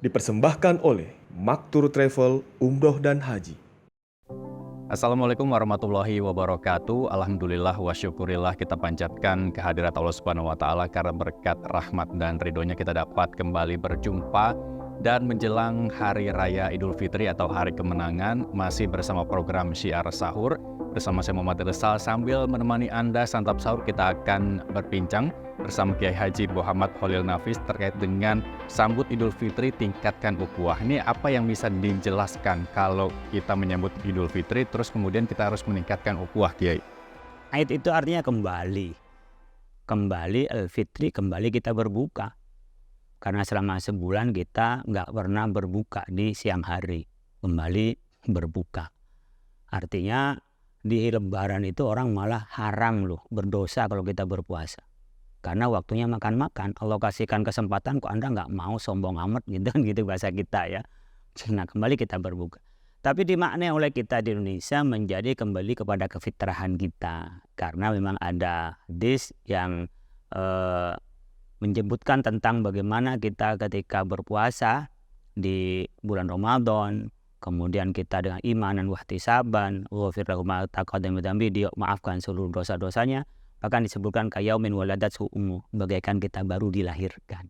dipersembahkan oleh Maktur Travel, Umroh dan Haji. Assalamualaikum warahmatullahi wabarakatuh. Alhamdulillah wa syukurillah, kita panjatkan kehadirat Allah Subhanahu wa taala karena berkat rahmat dan ridhonya kita dapat kembali berjumpa dan menjelang hari raya Idul Fitri atau hari kemenangan masih bersama program Syiar Sahur bersama saya Muhammad Rizal. Sambil menemani Anda santap sahur, kita akan berbincang bersama Kiai Haji Muhammad Khalil Nafis terkait dengan sambut Idul Fitri, tingkatkan ukhuwah. Ini apa yang bisa dijelaskan kalau kita menyambut Idul Fitri terus kemudian kita harus meningkatkan ukhuwah, Kiai? Aid itu artinya kembali Al-Fitri, kembali kita berbuka. Karena selama sebulan kita nggak pernah berbuka di siang hari, kembali berbuka. Artinya di Lebaran itu orang malah haram loh, berdosa kalau kita berpuasa. Karena waktunya makan-makan, Allah kasihkan kesempatan kok Anda nggak mau, sombong amat gitu kan, gitu bahasa kita ya. Nah kembali kita berbuka. Tapi dimaknai oleh kita di Indonesia menjadi kembali kepada kefitrahan kita. Karena memang ada hadis yang menyebutkan tentang bagaimana kita ketika berpuasa di bulan Ramadan, kemudian kita dengan iman dan wahtisaban, ghafir lahu ma taqaddama min dzambi, dimaafkan seluruh dosa-dosanya. Bahkan disebutkan kayaumin waladathu ummu, bagaikan kita baru dilahirkan.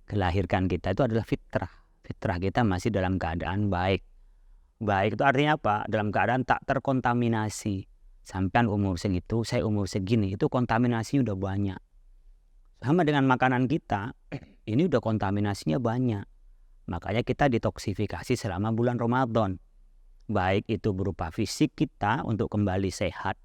Kelahirkan kita itu adalah fitrah. Fitrah kita masih dalam keadaan baik. Baik itu artinya apa? Dalam keadaan tak terkontaminasi. Sampai umur segitu, saya umur segini, itu kontaminasinya udah banyak. Sama dengan makanan kita, ini udah kontaminasinya banyak. Makanya kita detoksifikasi selama bulan Ramadan. Baik itu berupa fisik kita untuk kembali sehat.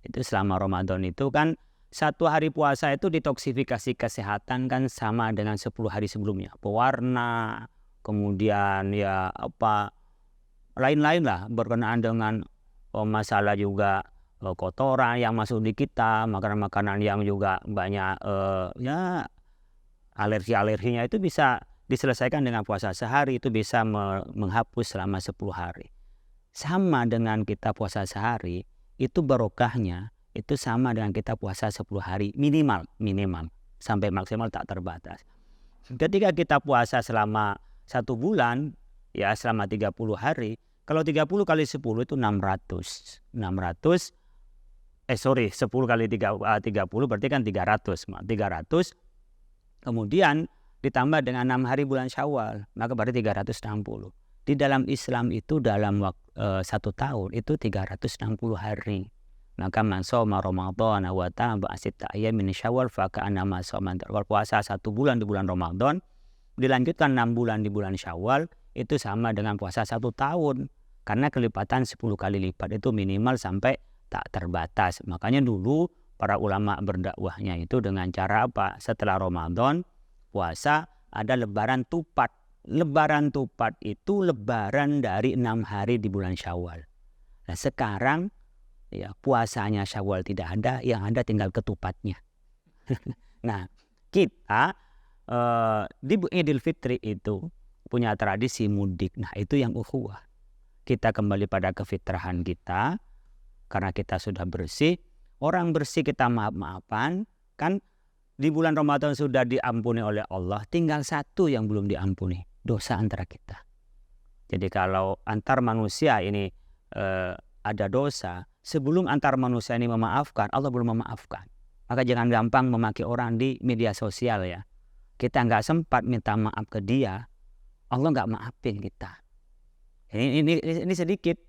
Itu selama Ramadan itu kan satu hari puasa itu detoksifikasi kesehatan kan sama dengan 10 hari sebelumnya. Pewarna, kemudian ya apa lain-lain lah berkenaan dengan masalah juga kotoran yang masuk di kita, makanan-makanan yang juga banyak ya alergi-alerginya itu bisa diselesaikan dengan puasa sehari, itu bisa menghapus selama 10 hari. Sama dengan kita puasa sehari, itu barokahnya itu sama dengan kita puasa 10 hari minimal sampai maksimal tak terbatas. Ketika kita puasa selama 1 bulan ya selama 30 hari, kalau 30 kali 10 itu 600. 10 kali 30 berarti kan 300. 300 kemudian ditambah dengan 6 hari bulan Syawal, maka berarti 360. Di dalam Islam itu dalam 1 tahun itu 360 hari. Maka man shoma Ramadan wa taba sitta ayyamin min Syawal fa ka'annama shoma. Kalau puasa 1 bulan di bulan Ramadan dilanjutkan 6 bulan di bulan Syawal, itu sama dengan puasa 1 tahun. Karena kelipatan 10 kali lipat itu minimal sampai tak terbatas. Makanya dulu para ulama berdakwahnya itu dengan cara apa? Setelah Ramadan puasa ada lebaran tupat. Lebaran tupat itu lebaran dari 6 hari di bulan Syawal. Nah sekarang ya puasanya Syawal tidak ada, yang ada tinggal ketupatnya. Nah kita di Idul Fitri itu punya tradisi mudik. Nah itu yang ukhuwah. Kita kembali pada kefitrahan kita karena kita sudah bersih. Orang bersih kita maaf-maafan. Kan di bulan Ramadan sudah diampuni oleh Allah, tinggal satu yang belum diampuni, dosa antara kita. Jadi kalau antar manusia ini ada dosa, sebelum antar manusia ini memaafkan, Allah belum memaafkan. Maka jangan gampang memaki orang di media sosial ya. Kita nggak sempat minta maaf ke dia, Allah nggak maafin kita. Ini sedikit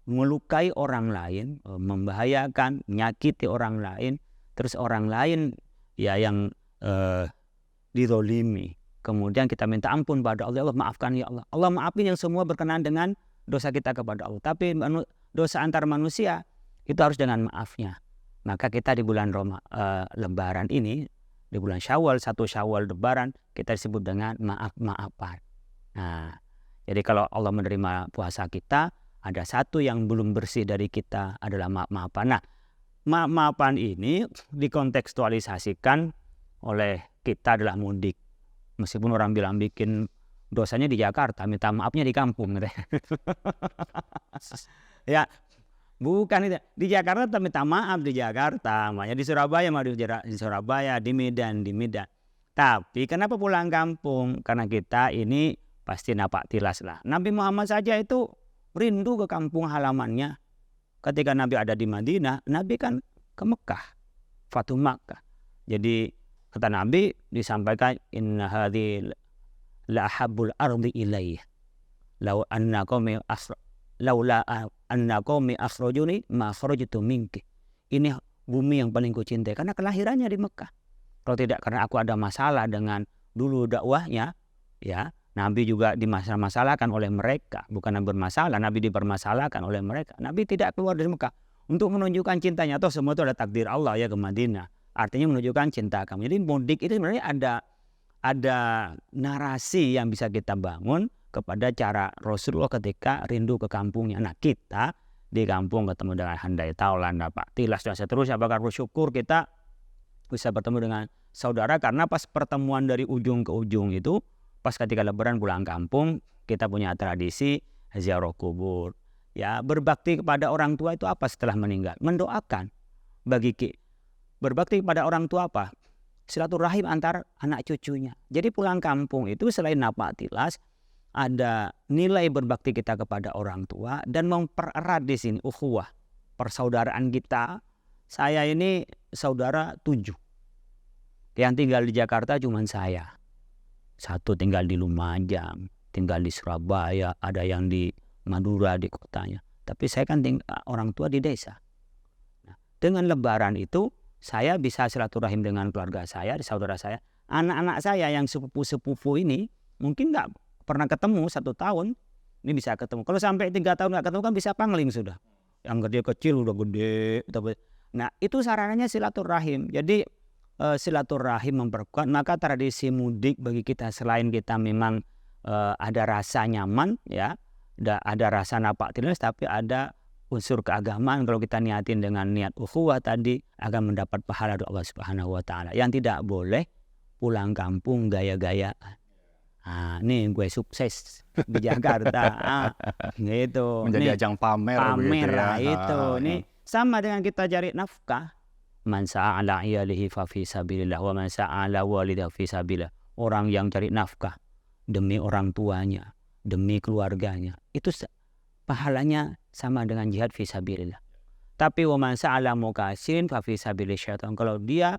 melukai orang lain, membahayakan, menyakiti orang lain, terus orang lain ya yang dizolimi. Kemudian kita minta ampun pada Allah, Allah maafkan ya Allah. Allah maafin yang semua berkenaan dengan dosa kita kepada Allah. Tapi dosa antar manusia itu harus dengan maafnya. Maka kita di bulan Lebaran ini, di bulan Syawal, 1 Syawal Lebaran, kita disebut dengan maaf-maafan. Nah, jadi kalau Allah menerima puasa kita, ada satu yang belum bersih dari kita adalah maaf-maafan. Nah, maaf-maafan ini dikontekstualisasikan oleh kita adalah mudik. Meskipun orang bilang bikin dosanya di Jakarta, minta maafnya di kampung. Ya, bukan itu. Di Jakarta minta maaf di Jakarta, makanya di Surabaya, di Surabaya, di Medan. Tapi kenapa pulang kampung? Karena kita ini pasti napak tilas lah. Nabi Muhammad saja itu rindu ke kampung halamannya. Ketika Nabi ada di Madinah, Nabi kan ke Mekah, Fatu Makkah. Jadi kata Nabi disampaikan, inna hadhi la ahabbul ardi ilayya law anna qaumi laula anna qaumi akhrajuni ma kharajtu minki. Ini bumi yang paling kucintai karena kelahirannya di Mekah. Kalau tidak karena aku ada masalah dengan dulu dakwahnya, ya Nabi juga dimasalahkan oleh mereka. Bukan Nabi bermasalah, Nabi dipermasalahkan oleh mereka. Nabi tidak keluar dari Mekah untuk menunjukkan cintanya. Atau semua itu ada takdir Allah ya ke Madinah. Artinya menunjukkan cinta kami. Jadi mudik itu sebenarnya ada narasi yang bisa kita bangun kepada cara Rasulullah ketika rindu ke kampungnya. Nah kita di kampung ketemu dengan handai taulan, Pak tilas dan seterusnya. Bahkan bersyukur kita bisa bertemu dengan saudara karena pas pertemuan dari ujung ke ujung itu, pas ketika lebaran pulang kampung, kita punya tradisi ziarah kubur. Ya, berbakti kepada orang tua itu apa setelah meninggal? Mendoakan. Berbakti kepada orang tua apa? Silaturahim antar anak cucunya. Jadi pulang kampung itu selain napak tilas, ada nilai berbakti kita kepada orang tua dan mempererat di sini ukhuwah, persaudaraan kita. Saya ini saudara 7. Yang tinggal di Jakarta cuma saya. 1 tinggal di Lumajang, tinggal di Surabaya, ada yang di Madura di kotanya. Tapi saya kan orang tua di desa. Nah, dengan lebaran itu saya bisa silaturahim dengan keluarga saya, saudara saya. Anak-anak saya yang sepupu-sepupu ini mungkin nggak pernah ketemu 1 tahun, ini bisa ketemu. Kalau sampai 3 tahun nggak ketemu kan bisa pangling sudah. Yang gede kecil udah gede. Nah itu sarannya silaturahim. Jadi silaturahim memperkuat. Maka tradisi mudik bagi kita selain kita memang ada rasa nyaman, ya, ada rasa napak tilas, tapi ada unsur keagamaan. Kalau kita niatin dengan niat ukhuwah tadi akan mendapat pahala dari Allah Subhanahu wa taala. Yang tidak boleh pulang kampung gaya-gayaan. Nih gue sukses di Jakarta. Gitu. Menjadi ajang pamer begitu ya. Itu. Nih sama dengan kita cari nafkah. Man sa'ala iyalihi fa fi sabilillah wa man sa'ala walidahu fi sabilillah. Orang yang cari nafkah demi orang tuanya, demi keluarganya, itu pahalanya sama dengan jihad fi sabilillah. Tapi wa man sa'ala mukasirin fa fi sabilillah syaitan. Kalau dia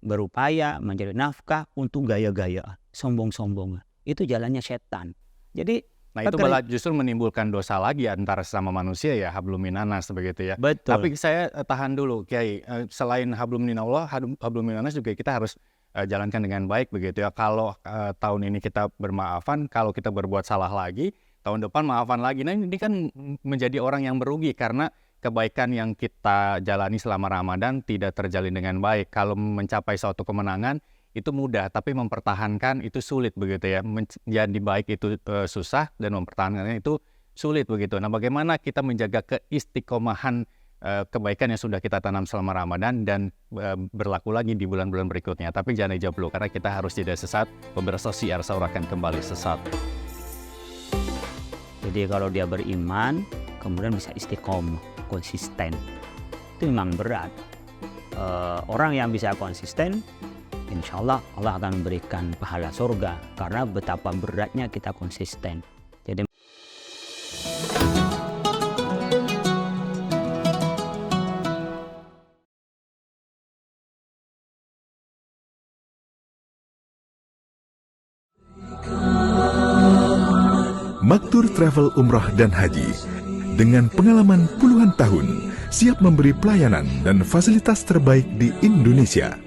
berupaya mencari nafkah untuk gaya-gayaan, sombong-sombongan, itu jalannya setan. Jadi nah itu malah justru menimbulkan dosa lagi antara sesama manusia ya, hablum minanas begitu ya. Betul. Tapi saya tahan dulu Kiai, selain hablum minallah, hablum minanas juga kita harus jalankan dengan baik begitu ya. Kalau tahun ini kita bermaafan, kalau kita berbuat salah lagi, tahun depan maafan lagi. Nah ini kan menjadi orang yang merugi karena kebaikan yang kita jalani selama Ramadan tidak terjalin dengan baik. Kalau mencapai suatu kemenangan itu mudah, tapi mempertahankan itu sulit begitu ya. Menjadi baik itu susah dan mempertahankannya itu sulit begitu. Nah, bagaimana kita menjaga keistiqomahan kebaikan yang sudah kita tanam selama Ramadan dan berlaku lagi di bulan-bulan berikutnya. Tapi jangan dijawab dulu karena kita harus jeda sesaat. Pemirsa Syiar Sahur akan kembali sesaat. Jadi kalau dia beriman, kemudian bisa istiqomah, konsisten. Itu memang berat. Orang yang bisa konsisten, insya Allah Allah akan memberikan pahala surga karena betapa beratnya kita konsisten. Jadi Maktur Travel Umrah dan Haji dengan pengalaman puluhan tahun siap memberi pelayanan dan fasilitas terbaik di Indonesia.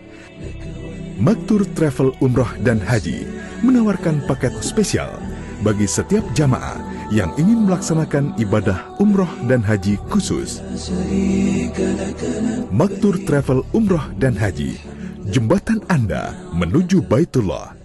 Maktur Travel Umrah dan Haji menawarkan paket spesial bagi setiap jamaah yang ingin melaksanakan ibadah umrah dan haji khusus. Maktur Travel Umrah dan Haji, jembatan Anda menuju Baitullah.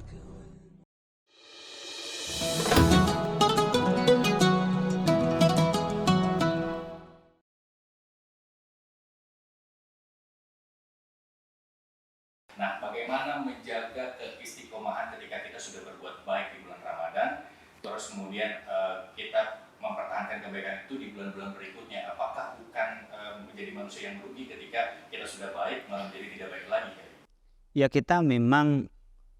Nah, bagaimana menjaga keistiqomahan ketika kita sudah berbuat baik di bulan Ramadan, terus kemudian kita mempertahankan kebaikan itu di bulan-bulan berikutnya? Apakah bukan menjadi manusia yang merugi ketika kita sudah baik malah menjadi tidak baik lagi? ya kita memang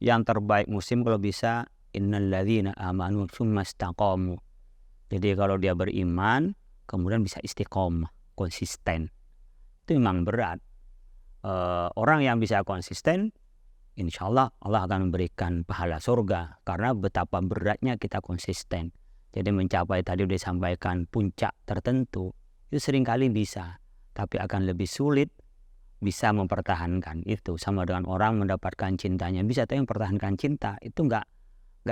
Yang terbaik muslim kalau bisa innalladzina amanu tsumma istaqamu. Jadi kalau dia beriman kemudian bisa istiqomah, konsisten. Itu memang berat. Orang yang bisa konsisten, insya Allah Allah akan memberikan pahala surga karena betapa beratnya kita konsisten. Jadi mencapai tadi sudah disampaikan puncak tertentu itu seringkali bisa, tapi akan lebih sulit bisa mempertahankan itu. Sama dengan orang mendapatkan cintanya bisa, tapi mempertahankan cinta itu nggak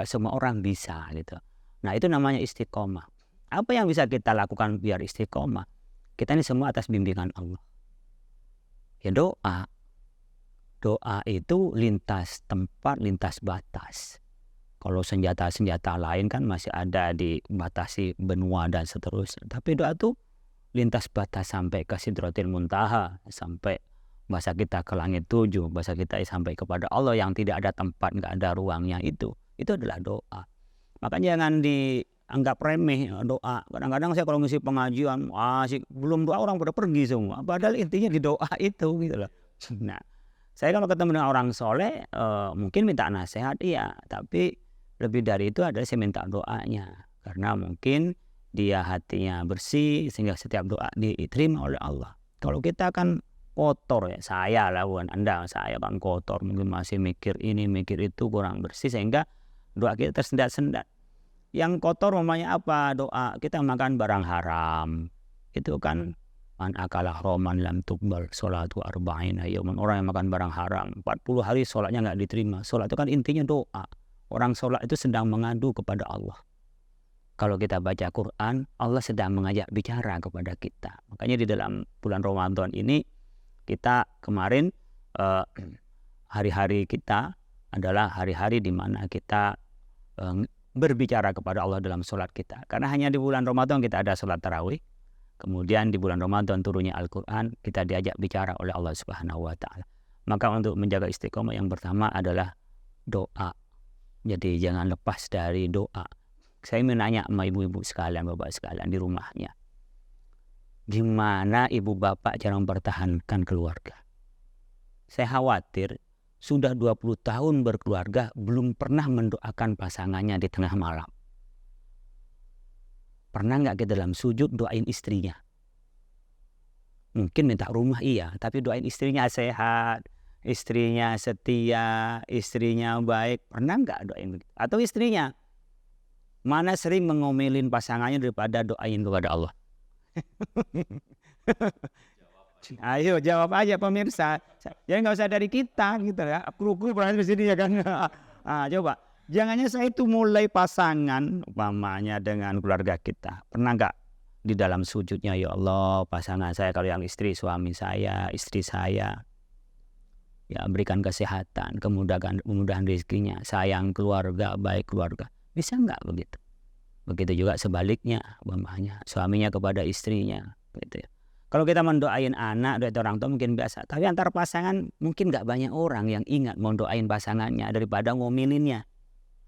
semua orang bisa gitu. Nah itu namanya istiqomah. Apa yang bisa kita lakukan biar istiqomah? Kita ini semua atas bimbingan Allah. Ya doa. Doa itu lintas tempat, lintas batas. Kalau senjata-senjata lain kan masih ada dibatasi benua dan seterusnya. Tapi doa itu lintas batas sampai ke Sidratil Muntaha, sampai bahasa kita ke langit 7, bahasa kita sampai kepada Allah yang tidak ada tempat, nggak ada ruangnya itu adalah doa. Makanya jangan dianggap remeh doa. Kadang-kadang saya kalau ngisi pengajian, belum doa orang pada pergi semua. Padahal intinya di doa itu gitu loh. Nah, saya kalau ketemu dengan orang soleh, mungkin minta nasihat iya, tapi lebih dari itu adalah saya minta doanya. Karena mungkin dia hatinya bersih sehingga setiap doa diterima oleh Allah. Kalau kita kan kotor ya, saya lah bukan Anda, saya kan kotor, mungkin masih mikir ini mikir itu kurang bersih sehingga doa kita tersendat-sendat. Yang kotor namanya apa? Doa kita makan barang haram. Itu kan man akala haraman lam tuqbal sholatu arba'ina yauman. Orang yang makan barang haram 40 hari sholatnya nggak diterima. Sholat itu kan intinya doa. Orang sholat itu sedang mengadu kepada Allah. Kalau kita baca Quran, Allah sedang mengajak bicara kepada kita. Makanya di dalam bulan Ramadan ini kita kemarin hari-hari kita adalah hari-hari di mana kita berbicara kepada Allah dalam sholat kita. Karena hanya di bulan Ramadan kita ada sholat tarawih. Kemudian di bulan Ramadan turunnya Al-Quran, kita diajak bicara oleh Allah Subhanahu wa Ta'ala. Maka untuk menjaga istiqomah yang pertama adalah doa. Jadi jangan lepas dari doa. Saya menanya sama ibu-ibu sekalian, bapak sekalian di rumahnya. Gimana ibu bapak cara mempertahankan keluarga? Saya khawatir sudah 20 tahun berkeluarga belum pernah mendoakan pasangannya di tengah malam. Pernah nggak kita dalam sujud doain istrinya? Mungkin minta rumah iya, tapi doain istrinya sehat, istrinya setia, istrinya baik. Pernah nggak doain begitu? Atau istrinya mana sering mengomelin pasangannya daripada doain kepada Allah? Ayo jawab aja pemirsa. Jadi nggak usah dari kita gitu ya. Kru-kru berada di sini ya kan. Coba. Jangannya saya itu mulai pasangan umpamanya dengan keluarga kita. Pernah nggak di dalam sujudnya ya Allah pasangan saya, kalau yang istri suami saya, istri saya, ya berikan kesehatan, kemudahan rezekinya, sayang keluarga, baik keluarga. Bisa nggak begitu? Begitu juga sebaliknya, umpamanya suaminya kepada istrinya, gitu ya. Kalau kita mendoain anak, doain orang tua mungkin biasa. Tapi antar pasangan mungkin nggak banyak orang yang ingat mau doain pasangannya daripada ngomelinnya.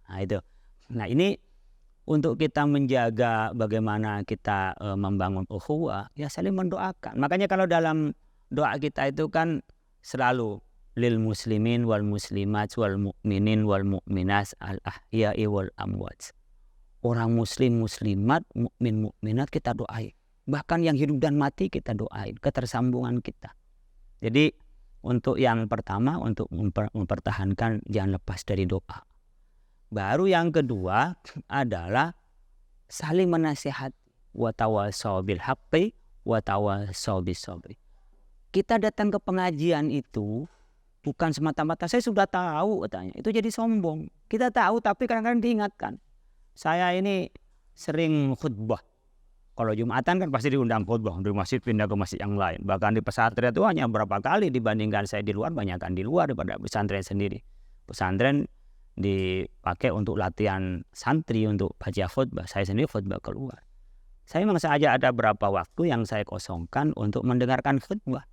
Nah itu. Nah ini untuk kita menjaga bagaimana kita membangun ukhuwah, ya saling mendoakan. Makanya kalau dalam doa kita itu kan selalu lil muslimin wal muslimat wal mu'minin wal mu'minas al ahya'i wal amwat. Orang muslim, muslimat, mukmin, mukminat kita doain. Bahkan yang hidup dan mati kita doain, ketersambungan kita. Jadi untuk yang pertama, untuk mempertahankan jangan lepas dari doa. Baru yang kedua adalah saling menasihati. Wa tawassaw bil haqqi wa tawassaw bis sabri. Kita datang ke pengajian itu bukan semata-mata saya sudah tahu katanya. Itu jadi sombong. Kita tahu tapi kadang-kadang diingatkan. Saya ini sering khutbah. Kalau Jumatan kan pasti diundang khutbah dari masjid pindah ke masjid yang lain. Bahkan di pesantren itu hanya berapa kali dibandingkan saya di luar, banyakkan di luar daripada pesantren sendiri. Pesantren dipakai untuk latihan santri untuk baca khutbah. Saya sendiri khutbah keluar. Saya memang saja ada berapa waktu yang saya kosongkan untuk mendengarkan khutbah.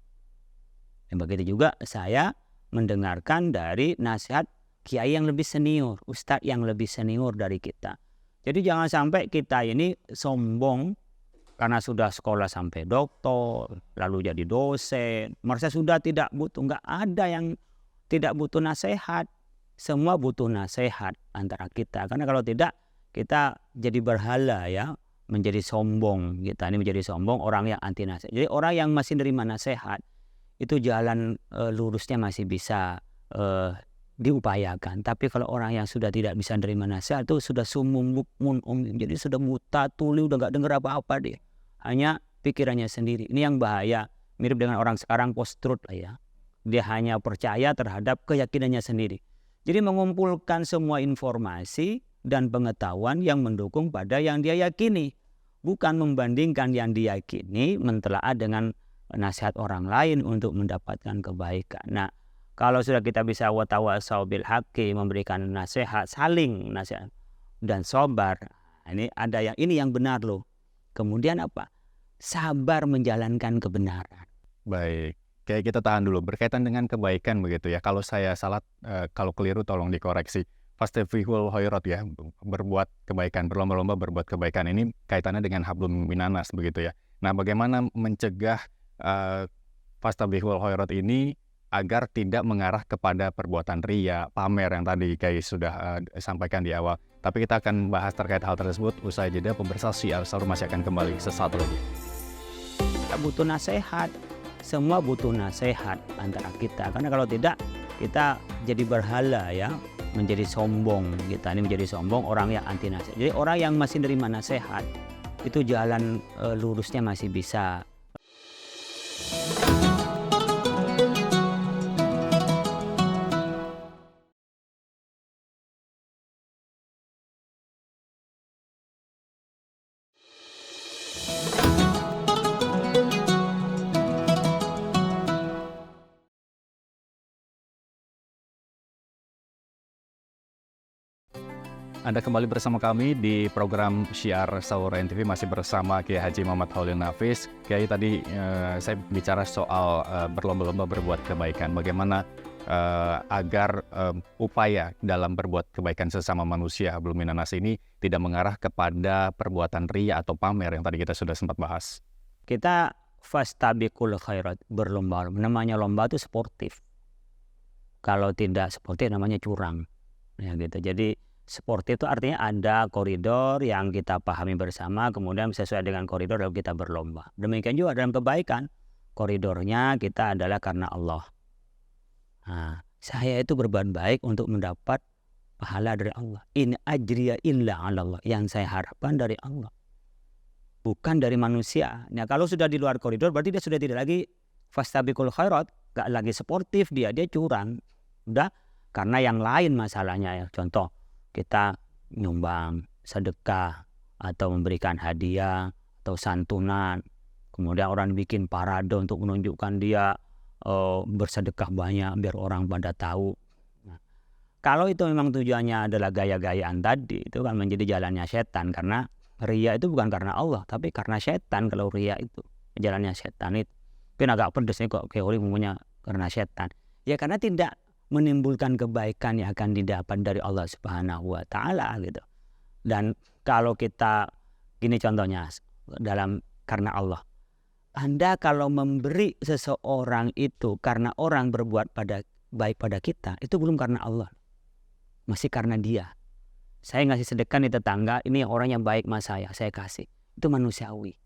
Dan begitu juga saya mendengarkan dari nasihat kiai yang lebih senior, ustadz yang lebih senior dari kita. Jadi jangan sampai kita ini sombong karena sudah sekolah sampai doktor, lalu jadi dosen, merasa sudah tidak butuh. Enggak ada yang tidak butuh nasihat. semua butuh nasihat antara kita. Karena kalau tidak, kita jadi berhala ya, menjadi sombong. Kita ini menjadi sombong, orang yang anti nasihat. Jadi orang yang masih nerima nasihat, itu jalan lurusnya masih bisa diupayakan. Tapi kalau orang yang sudah tidak bisa nerima nasihat, itu sudah sumum bukmun umum. Jadi sudah muta tuli, udah nggak dengar apa-apa dia. Hanya pikirannya sendiri. Ini yang bahaya. Mirip dengan orang sekarang post-truth lah ya. Dia hanya percaya terhadap keyakinannya sendiri. Jadi mengumpulkan semua informasi dan pengetahuan yang mendukung pada yang dia yakini. Bukan membandingkan yang diyakini mentelaah dengan nasihat orang lain untuk mendapatkan kebaikan. Nah, kalau sudah kita bisa watawasau bil haqqi, memberikan nasihat, saling nasihat dan sabar. Ini ada ini yang benar loh. Kemudian apa? Sabar menjalankan kebenaran. Baik. Kayak kita tahan dulu, berkaitan dengan kebaikan begitu ya. Kalau saya salah, kalau keliru tolong dikoreksi. Fastabiqul khairat ya, berbuat kebaikan, berlomba-lomba berbuat kebaikan. Ini kaitannya dengan hablum minanas begitu ya. Nah, bagaimana mencegah fastabiqul khairat ini agar tidak mengarah kepada perbuatan riya, pamer yang tadi Kiai sudah sampaikan di awal. Tapi kita akan bahas terkait hal tersebut usai jeda. Pemirsa Syiar Sahur masih akan kembali sesaat lagi. Kita butuh nasihat. Semua butuh nasihat antara kita. Karena kalau tidak, kita jadi berhala ya, menjadi sombong. Kita ini menjadi sombong, orang yang anti nasihat. Jadi orang yang masih nerima nasihat, itu jalan lurusnya masih bisa. Anda kembali bersama kami di program Syiar Sahur NTV, masih bersama Kiai Haji Muhammad Khalil Nafis. Kiai, tadi saya bicara soal berlomba-lomba berbuat kebaikan. Bagaimana agar upaya dalam berbuat kebaikan sesama manusia hablum minanas ini tidak mengarah kepada perbuatan riya atau pamer yang tadi kita sudah sempat bahas. Kita fastabiqul khairat, berlomba. Namanya lomba itu sportif. Kalau tidak sportif namanya curang. Ya gitu. Jadi sportif itu artinya ada koridor yang kita pahami bersama, kemudian sesuai dengan koridor lalu kita berlomba. Demikian juga dalam kebaikan, koridornya kita adalah karena Allah. Nah, saya itu berbuat baik untuk mendapat pahala dari Allah. In ajriya illa 'ala Allah. Yang saya harapkan dari Allah, bukan dari manusia. Nah, kalau sudah di luar koridor berarti dia sudah tidak lagi fastabiqul khairat, gak lagi sportif, dia curang. Udah karena yang lain masalahnya ya. Contoh, kita nyumbang, sedekah, atau memberikan hadiah, atau santunan. Kemudian orang bikin parade untuk menunjukkan dia bersedekah banyak, biar orang pada tahu. Nah, kalau itu memang tujuannya adalah gaya-gayaan tadi, itu kan menjadi jalannya setan. Karena riya itu bukan karena Allah, tapi karena setan. Kalau riya itu jalannya setan itu. Mungkin agak pedes nih kok teori umumnya karena setan. Ya karena tidak menimbulkan kebaikan yang akan didapat dari Allah Subhanahu wa Ta'ala gitu. Dan kalau kita gini contohnya dalam karena Allah, Anda kalau memberi seseorang itu karena orang berbuat baik pada kita, itu belum karena Allah, masih karena dia. Saya ngasih sedekah di tetangga, ini orang yang baik sama saya kasih, itu manusiawi.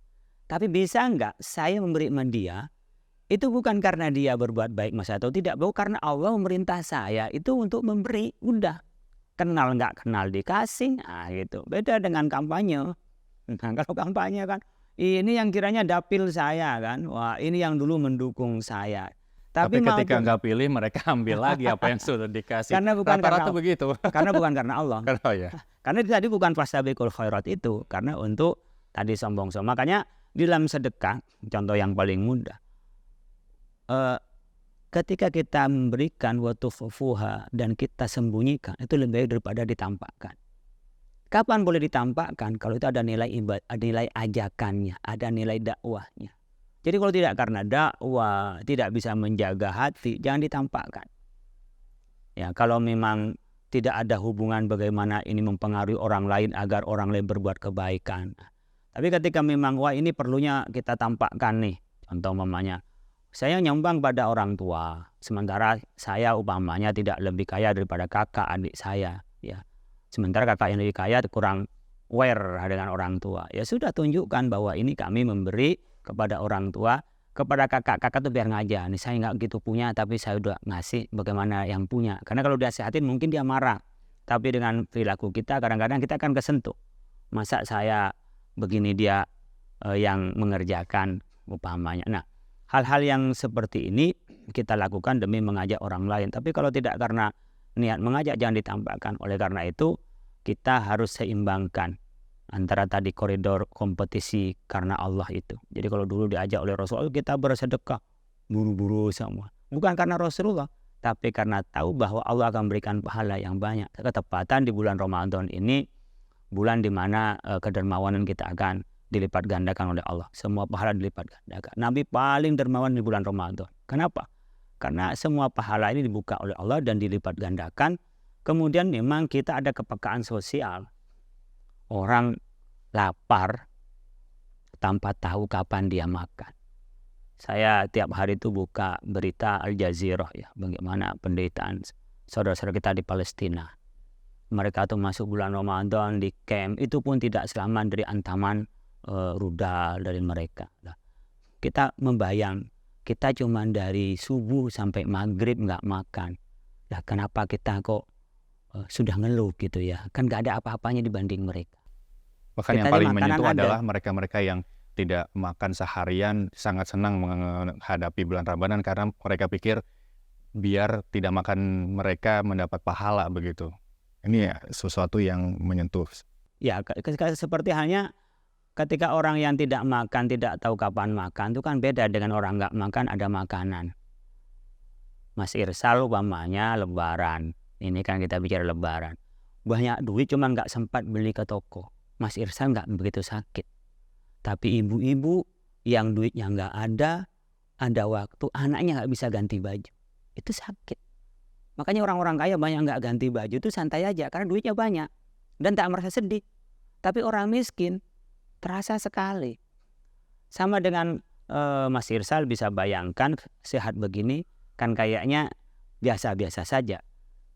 Tapi bisa enggak saya memberi sama dia, itu bukan karena dia berbuat baik masa atau tidak, bahwa karena Allah memerintah saya itu untuk memberi. Udah, kenal nggak kenal dikasih, nah gitu. Beda dengan kampanye. Nah, kalau kampanye kan, ini yang kiranya dapil saya kan, wah ini yang dulu mendukung saya. Tapi ketika nggak pilih, mereka ambil lagi apa yang sudah dikasih. Karena bukan rata-rata begitu. Karena bukan karena Allah. Ya. Karena tadi bukan fastabiqul khairat itu, karena untuk tadi sombong-sombong. Makanya di dalam sedekah, contoh yang paling mudah. Ketika kita memberikan watufuha dan kita sembunyikan, itu lebih baik daripada ditampakkan. Kapan boleh ditampakkan? Kalau itu ada nilai ibadah, ada nilai ajakannya, ada nilai dakwahnya. Jadi kalau tidak karena dakwah, tidak bisa menjaga hati, jangan ditampakkan. Ya, kalau memang tidak ada hubungan bagaimana ini mempengaruhi orang lain agar orang lain berbuat kebaikan. Tapi ketika memang wah ini perlunya kita tampakkan nih, contoh mamanya Saya nyumbang pada orang tua, sementara saya umpamanya tidak lebih kaya daripada kakak adik saya, ya. Sementara kakak yang lebih kaya kurang aware dengan orang tua. Ya sudah, tunjukkan bahwa ini kami memberi kepada orang tua, kepada kakak tuh biar ngajar. Nih saya nggak gitu punya, tapi saya udah ngasih bagaimana yang punya. Karena kalau dia sehatin mungkin dia marah. Tapi dengan perilaku kita kadang-kadang kita akan kesentuh. Masa saya begini dia yang mengerjakan umpamanya. Nah, hal-hal yang seperti ini kita lakukan demi mengajak orang lain. Tapi kalau tidak karena niat mengajak, jangan ditampakkan. Oleh karena itu kita harus seimbangkan antara tadi koridor kompetisi karena Allah itu. Jadi kalau dulu diajak oleh Rasulullah kita bersedekah, buru-buru semua. Bukan karena Rasulullah, tapi karena tahu bahwa Allah akan berikan pahala yang banyak. Ketepatan di bulan Ramadan ini, bulan di mana kedermawanan kita akan dilipat gandakan oleh Allah. Semua pahala dilipat gandakan. Nabi paling dermawan di bulan Ramadan. Kenapa? Karena semua pahala ini dibuka oleh Allah dan dilipat gandakan. Kemudian memang kita ada kepekaan sosial. Orang lapar tanpa tahu kapan dia makan. Saya tiap hari itu buka berita Al Jazeera, ya, bagaimana penderitaan saudara-saudara kita di Palestina. Mereka tuh masuk bulan Ramadan di camp, itu pun tidak selamat dari ancaman rudal dari mereka. Nah, kita membayang, kita cuma dari subuh sampai maghrib nggak makan. Nah, kenapa kita kok sudah ngeluh gitu ya? Kan nggak ada apa-apanya dibanding mereka. Bahkan yang Kita paling makanan menyentuh ada. adalah mereka-mereka yang tidak makan seharian sangat senang menghadapi bulan Ramadan karena mereka pikir biar tidak makan mereka mendapat pahala begitu. Ini ya sesuatu yang menyentuh. Ya, seperti halnya ketika orang yang tidak makan, tidak tahu kapan makan, itu kan beda dengan orang nggak makan ada makanan. Mas Irsal umpamanya lebaran, ini kan kita bicara lebaran. Banyak duit cuma nggak sempat beli ke toko. Mas Irsal nggak begitu sakit. Tapi ibu-ibu yang duitnya nggak ada waktu, anaknya nggak bisa ganti baju. Itu sakit. Makanya orang-orang kaya banyak nggak ganti baju itu santai aja karena duitnya banyak. Dan tak merasa sedih. Tapi orang miskin terasa sekali. Sama dengan Mas Irsal bisa bayangkan sehat begini kan kayaknya biasa-biasa saja.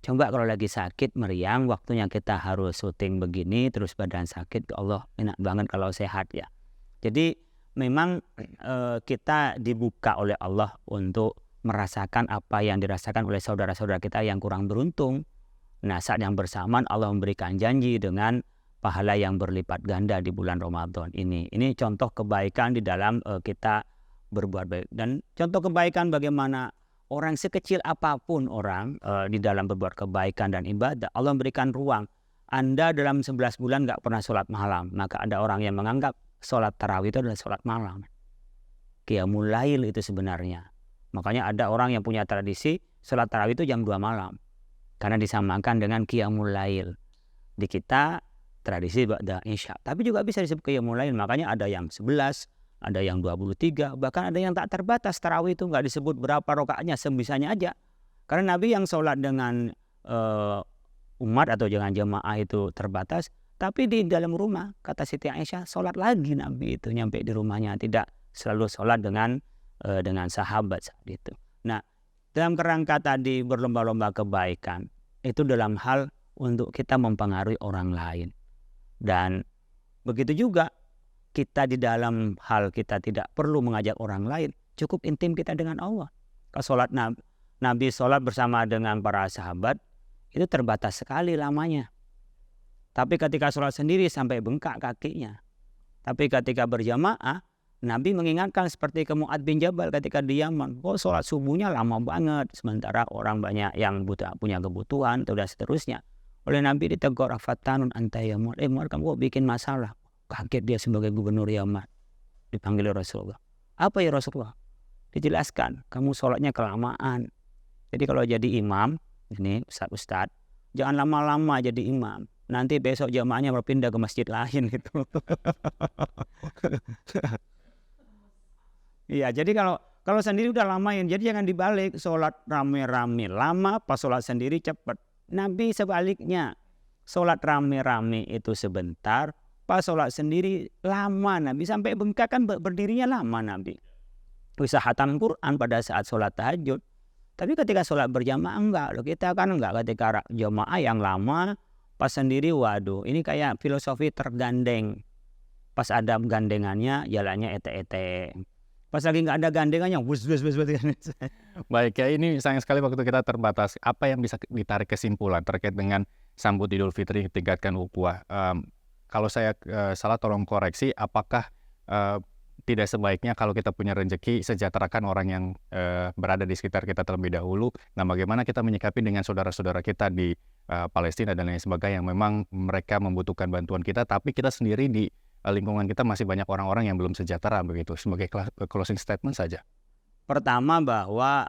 Coba kalau lagi sakit meriang, waktunya kita harus syuting begini, terus badan sakit, Allah enak banget kalau sehat ya. Jadi memang kita dibuka oleh Allah untuk merasakan apa yang dirasakan oleh saudara-saudara kita yang kurang beruntung. Nah, saat yang bersamaan Allah memberikan janji dengan pahala yang berlipat ganda di bulan Ramadan ini. Ini contoh kebaikan di dalam kita berbuat baik. Dan contoh kebaikan bagaimana orang sekecil apapun orang di dalam berbuat kebaikan dan ibadah, Allah memberikan ruang. Anda dalam 11 bulan nggak pernah sholat malam, maka ada orang yang menganggap sholat tarawih itu adalah sholat malam. Qiyamul lail itu sebenarnya. Makanya ada orang yang punya tradisi sholat tarawih itu jam 2 malam. Karena disamakan dengan qiyamul lail. Di kita tradisi ba'da isya. Tapi juga bisa disebut qiyamul lail. Makanya ada yang 11, ada yang 23, bahkan ada yang tak terbatas. Tarawih itu nggak disebut berapa rakaatnya, sebisanya aja. Karena Nabi yang sholat dengan umat atau dengan jemaah itu terbatas. Tapi di dalam rumah, kata Siti Aisyah, sholat lagi Nabi itu nyampe di rumahnya. Tidak selalu sholat dengan sahabat saat itu. Nah, dalam kerangka tadi berlomba-lomba kebaikan, itu dalam hal untuk kita mempengaruhi orang lain. Dan begitu juga kita di dalam hal kita tidak perlu mengajak orang lain, cukup intim kita dengan Allah. Kalau sholat Nabi sholat bersama dengan para sahabat, itu terbatas sekali lamanya. Tapi ketika sholat sendiri sampai bengkak kakinya. Tapi ketika berjamaah, Nabi mengingatkan seperti ke Mu'adz bin Jabal ketika di Yaman. Kok sholat subuhnya lama banget, sementara orang banyak yang punya kebutuhan, dan seterusnya. Oleh Nabi ditegur, afatanun anta ya Mu'adz. Mu'adz, kamu kok bikin masalah? Kaget dia sebagai gubernur Yaman. Dipanggil Rasulullah. Apa ya Rasulullah? Dijelaskan, kamu sholatnya kelamaan. Jadi kalau jadi imam, ini Ustadz, jangan lama-lama jadi imam. Nanti besok jamaahnya berpindah ke masjid lain gitu. Iya, jadi kalau sendiri udah lamain, jadi jangan dibalik, sholat rame-rame lama, pas sholat sendiri cepat. Nabi sebaliknya, sholat rame-rame itu sebentar, pas sholat sendiri lama Nabi, sampai bengkak kan berdirinya lama Nabi. bisa hatam Quran pada saat sholat tahajud. Tapi ketika sholat berjamaah enggak loh, kita kan enggak. Ketika jamaah yang lama, pas sendiri waduh ini kayak filosofi tergandeng. Pas ada gandengannya jalannya ete-ete. Pas lagi nggak ada gandengannya, wus. Baik, ya ini sayang sekali waktu kita terbatas. Apa yang bisa ditarik kesimpulan terkait dengan sambut Idul Fitri tingkatkan ukhuwah? Kalau saya salah tolong koreksi, apakah tidak sebaiknya kalau kita punya rezeki sejahterakan orang yang berada di sekitar kita terlebih dahulu? Nah, bagaimana kita menyikapi dengan saudara-saudara kita di Palestina dan lain sebagainya yang memang mereka membutuhkan bantuan kita, tapi kita sendiri di lingkungan kita masih banyak orang-orang yang belum sejahtera begitu, sebagai closing statement saja. Pertama bahwa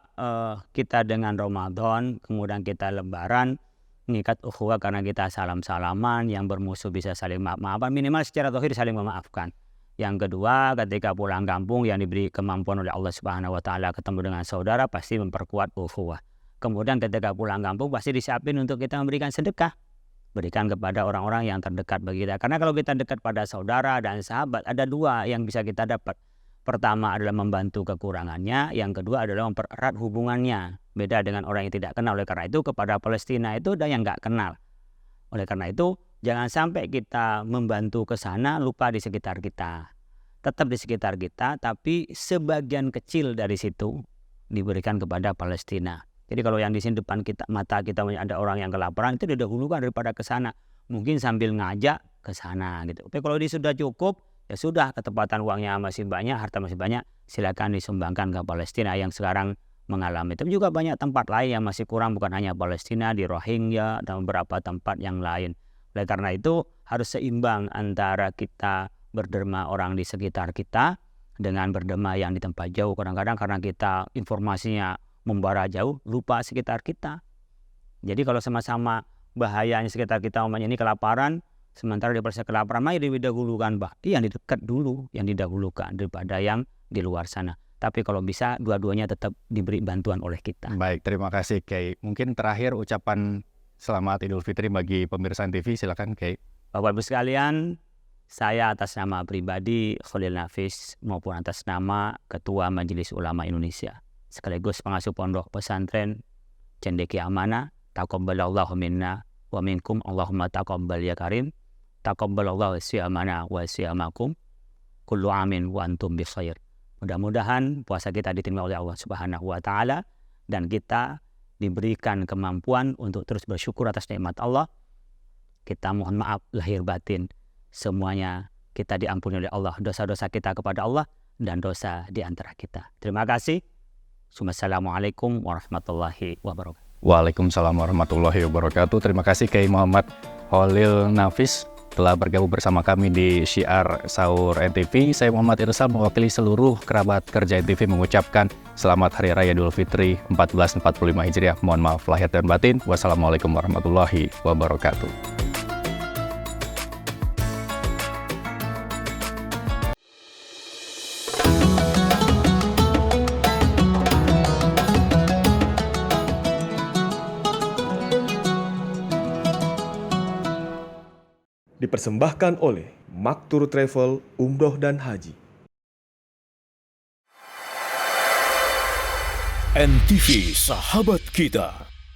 kita dengan Ramadan, kemudian kita Lebaran, mengikat ukhuwah karena kita salam-salaman, yang bermusuh bisa saling maaf-maafan, minimal secara zahir saling memaafkan. Yang kedua, ketika pulang kampung yang diberi kemampuan oleh Allah Subhanahu wa taala ketemu dengan saudara pasti memperkuat ukhuwah. Kemudian ketika pulang kampung pasti disiapin untuk kita memberikan sedekah. Berikan kepada orang-orang yang terdekat bagi kita. Karena kalau kita dekat pada saudara dan sahabat, ada dua yang bisa kita dapat. Pertama adalah membantu kekurangannya, yang kedua adalah mempererat hubungannya. Beda dengan orang yang tidak kenal. Oleh karena itu kepada Palestina itu ada yang nggak kenal. Oleh karena itu jangan sampai kita membantu ke sana lupa di sekitar kita. Tetap di sekitar kita, tapi sebagian kecil dari situ diberikan kepada Palestina. Jadi kalau yang di sini depan kita, mata kita ada orang yang kelaparan, itu didahulukan daripada ke sana. Mungkin sambil ngajak ke sana gitu. Tapi kalau dia sudah cukup, ya sudah, ketepatan uangnya masih banyak, harta masih banyak, silakan disumbangkan ke Palestina yang sekarang mengalami. Tapi juga banyak tempat lain yang masih kurang, bukan hanya Palestina, di Rohingya dan beberapa tempat yang lain. Oleh karena itu harus seimbang antara kita berderma orang di sekitar kita dengan berderma yang di tempat jauh. Kadang-kadang karena kita informasinya membara jauh, lupa sekitar kita. Jadi kalau sama-sama bahayanya sekitar kita, umpamanya ini kelaparan, sementara di proses kelaparan, mari didahulukan, yang di dekat dulu yang didahulukan daripada yang di luar sana. Tapi kalau bisa dua-duanya tetap diberi bantuan oleh kita. Baik, terima kasih Kiai. Mungkin terakhir ucapan selamat Idul Fitri bagi pemirsa TV, silakan Kiai. Bapak Ibu sekalian, saya atas nama pribadi Khalil Nafis maupun atas nama Ketua Majelis Ulama Indonesia sekaligus pengasuh pondok pesantren Cendekia Amanah, taqabbalallahu minna wa minkum, Allahumma taqabbal ya karim, taqabbalallahu siyamana wa siyamakum, kullu amin wa antum bi khair. Mudah-mudahan puasa kita diterima oleh Allah Subhanahu wa taala dan kita diberikan kemampuan untuk terus bersyukur atas nikmat Allah. Kita mohon maaf lahir batin, semuanya kita diampuni oleh Allah, dosa-dosa kita kepada Allah dan dosa di antara kita. Terima kasih. Assalamualaikum warahmatullahi wabarakatuh. Waalaikumsalam warahmatullahi wabarakatuh. Terima kasih Kiai Muhammad Khalil Nafis telah bergabung bersama kami di Syiar Sahur NTV. Saya Muhammad Irsal mewakili seluruh kerabat kerja NTV mengucapkan selamat Hari Raya Idul Fitri 1445 Hijriah. Mohon maaf lahir dan batin. Wassalamualaikum warahmatullahi wabarakatuh. Dipersembahkan oleh Maktur Travel Umroh dan Haji. NTV Sahabat Kita.